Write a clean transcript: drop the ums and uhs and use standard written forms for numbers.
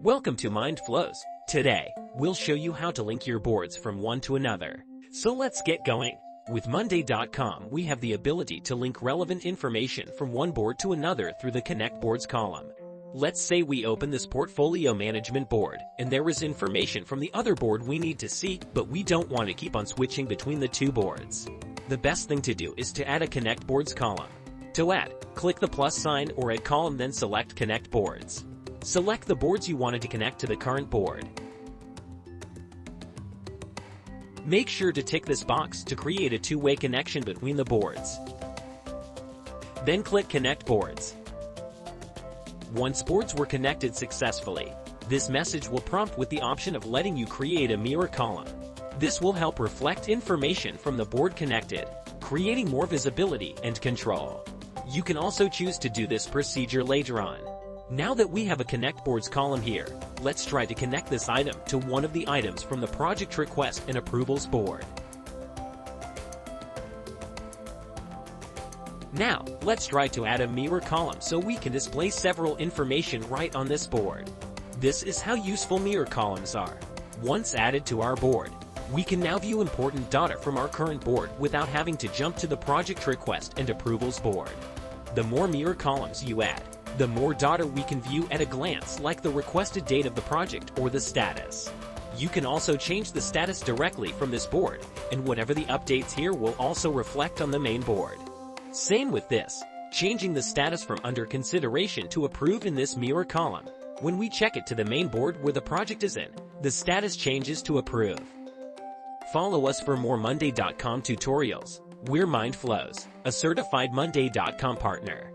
Welcome to Mind Flows. Today, we'll show you how to link your boards from one to another. So let's get going. With Monday.com, we have the ability to link relevant information from one board to another through the Connect Boards column. Let's say we open this portfolio management board, and there is information from the other board we need to see, but we don't want to keep on switching between the two boards. The best thing to do is to add a Connect Boards column. To add, click the plus sign or add column, then select Connect Boards. Select the boards you wanted to connect to the current board. Make sure to tick this box to create a two-way connection between the boards. Then click Connect Boards. Once boards were connected successfully, this message will prompt with the option of letting you create a mirror column. This will help reflect information from the board connected, creating more visibility and control. You can also choose to do this procedure later on. Now that we have a Connect Boards column here, let's try to connect this item to one of the items from the Project Request and Approvals board. Now, let's try to add a mirror column so we can display several information right on this board. This is how useful mirror columns are. Once added to our board, we can now view important data from our current board without having to jump to the Project Request and Approvals board. The more mirror columns you add, the more data we can view at a glance, like the requested date of the project or the status. You can also change the status directly from this board, and whatever the updates here will also reflect on the main board. Same with this, changing the status from under consideration to approve in this mirror column. When we check it to the main board where the project is in, the status changes to approve. Follow us for more Monday.com tutorials. We're Mind Flows, a certified Monday.com partner.